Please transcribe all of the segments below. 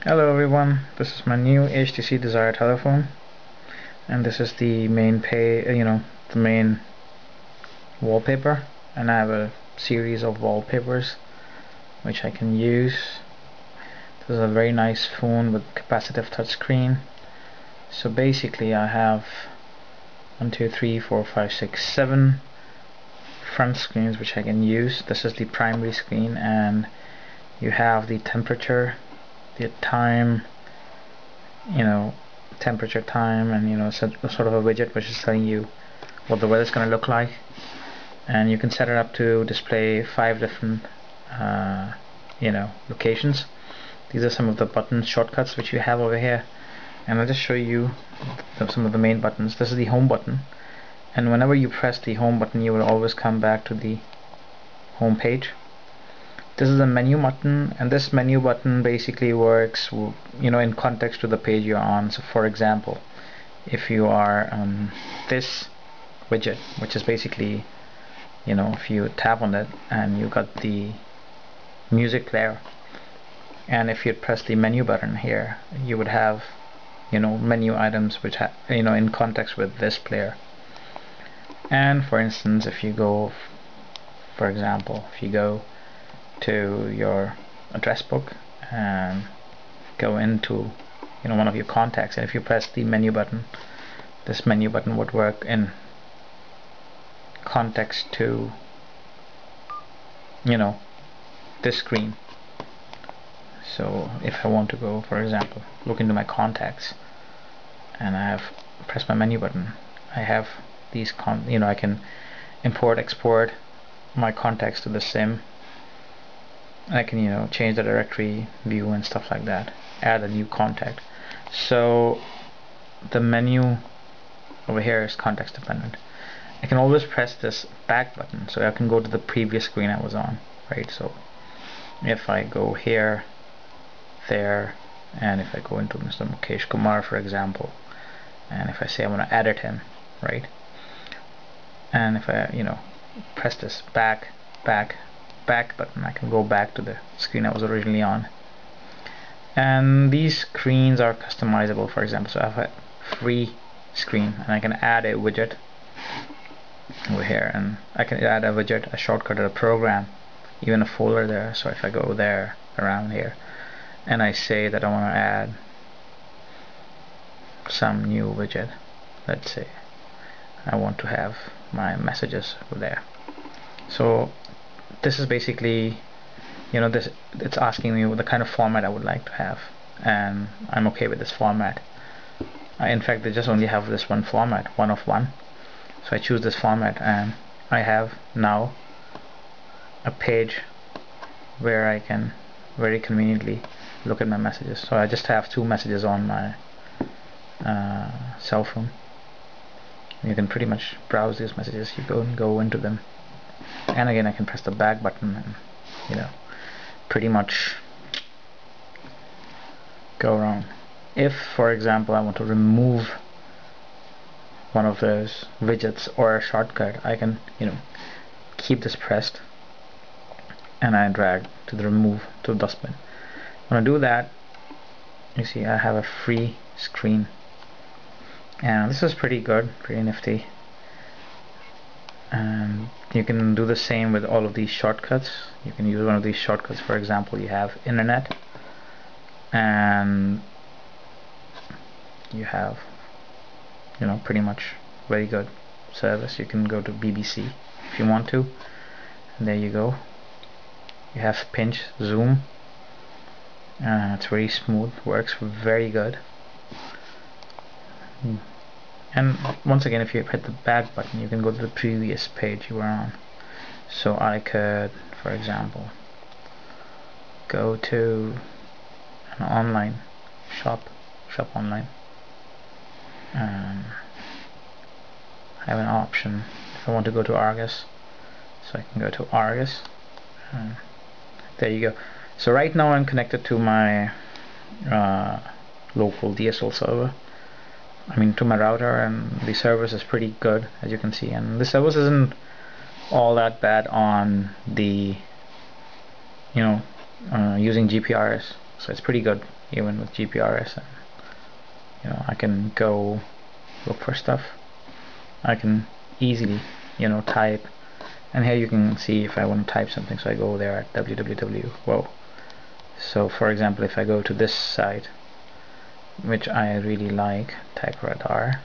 Hello everyone, this is my new HTC Desire telephone, and this is the main the main wallpaper, and I have a series of wallpapers which I can use. This is a very nice phone with capacitive touchscreen. So basically I have 1, 2, 3, 4, 5, 6, 7 front screens which I can use. This is the primary screen, and you have the temperature, the time, temperature, time, and sort of a widget which is telling you what the weather is going to look like. And you can set it up to display 5 different locations. These are some of the button shortcuts which you have over here, and I'll just show you some of the main buttons. This is the home button, and whenever you press the home button you will always come back to the home page. This is the menu button, and this menu button basically works in context to the page you're on. So for example, if you are this widget, which is basically, if you tap on it and you got the music player, and if you press the menu button here, you would have menu items which in context with this player. And for instance, if you go to your address book and go into one of your contacts, and if you press the menu button, this menu button would work in context to this screen. So if I want to go, for example, look into my contacts, and I have pressed my menu button, I have these I can import, export my contacts to the SIM. I can change the directory view and stuff like that, add a new contact. So the menu over here is context dependent. I can always press this back button so I can go to the previous screen I was on, right? So if I go here, there, and if I go into Mr. Mukesh Kumar, for example, and if I say I want to edit him, right, and if I press this back button, I can go back to the screen I was originally on. And these screens are customizable. For example, so I have a free screen, and I can add a widget over here, and I can add a widget, a shortcut, or a program, even a folder there. So if I go there, around here, and I say that I want to add some new widget, let's say I want to have my messages over there. So this is basically it's asking me the kind of format I would like to have, and I'm okay with this format. In fact, they just only have this one format, 1 of 1. So I choose this format, and I have now a page where I can very conveniently look at my messages. So I just have 2 messages on my cell phone. You can pretty much browse these messages. You go into them, and again I can press the back button and pretty much go around. If for example I want to remove one of those widgets or a shortcut, I can keep this pressed and I drag to the remove to the dustbin. When I do that, you see I have a free screen, and this is pretty good, pretty nifty. And you can do the same with all of these shortcuts. You can use one of these shortcuts. For example, you have internet, and you have pretty much very good service. You can go to BBC if you want to, and there you go. You have pinch, zoom, it's very smooth, works very good. And once again, if you hit the back button, you can go to the previous page you were on. So I could, for example, go to an online shop online, and have an option if I want to go to Argus, so I can go to Argus, and there you go. So right now I'm connected to my local DSL server, to my router, and the service is pretty good, as you can see, and the service isn't all that bad on the using GPRS. so it's pretty good even with GPRS. And you know, I can go look for stuff. I can easily, you know, type, and here you can see if I want to type something, so I go there at www. Whoa. So for example, if I go to this site, which I really like, TechRadar,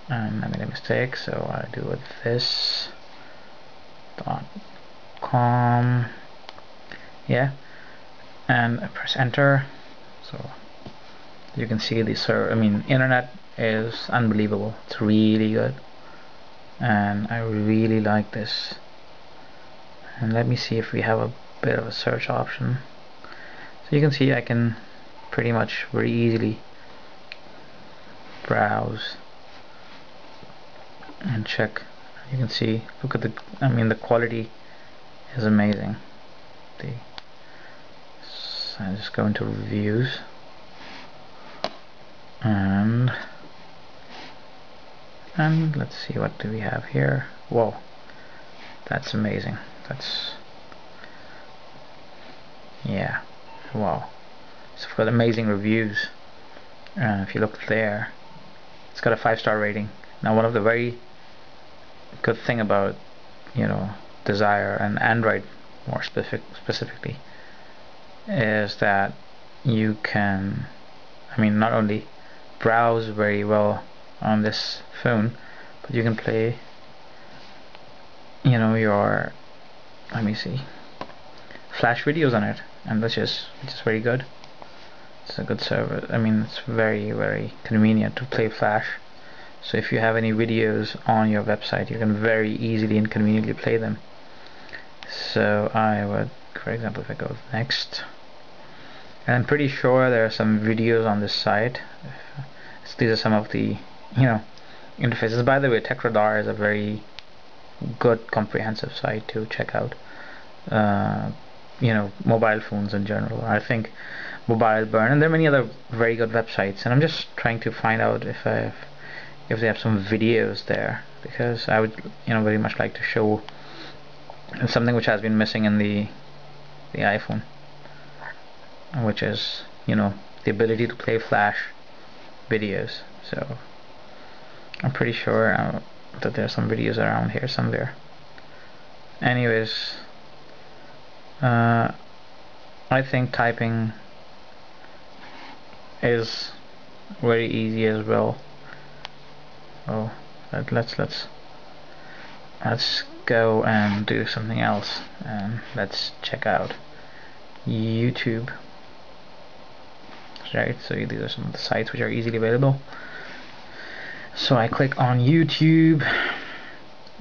and I made a mistake, so I do it this .com, yeah, and I press enter. So you can see the internet is unbelievable. It's really good, and I really like this. And let me see if we have a bit of a search option. So you can see I can pretty much very easily browse and check. You can see, look at the, the quality is amazing. So I just go into reviews, and let's see, what do we have here? Whoa, that's amazing. That's, yeah, wow. So we've got amazing reviews. If you look there, it's got a 5-star rating. Now, one of the very good thing about, you know, Desire and Android more specifically is that you can, not only browse very well on this phone, but you can play, you know, your, let me see, Flash videos on it, and which is very good. It's a good service. It's very, very convenient to play Flash. So if you have any videos on your website, you can very easily and conveniently play them. So I would, for example, if I go next, and I'm pretty sure there are some videos on this site. So these are some of the, you know, interfaces. By the way, TechRadar is a very good, comprehensive site to check out. You know, mobile phones in general. I think Mobile Burn, and there are many other very good websites. And I'm just trying to find out if they have some videos there, because I would, you know, very much like to show something which has been missing in the iPhone, which is, you know, the ability to play Flash videos. So I'm pretty sure that there's some videos around here somewhere. Anyways, I think typing is very easy as well. Oh, let's go and do something else, and let's check out YouTube. Right, so these are some of the sites which are easily available. So I click on YouTube,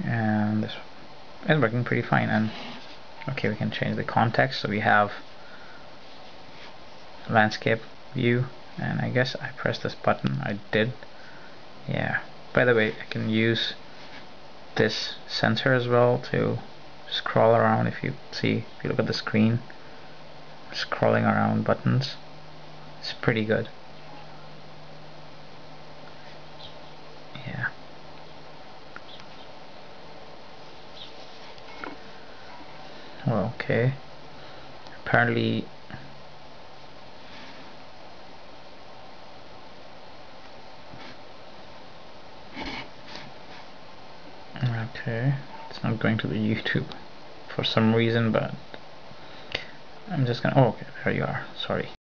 and this is working pretty fine. And okay, we can change the context. So we have landscape view, and I guess I pressed this button. I did, yeah. By the way, I can use this sensor as well to scroll around. If you look at the screen, scrolling around buttons, it's pretty good. Yeah. Well, okay. Apparently, okay, it's not going to the YouTube for some reason, but I'm just gonna, oh, okay, there you are, sorry.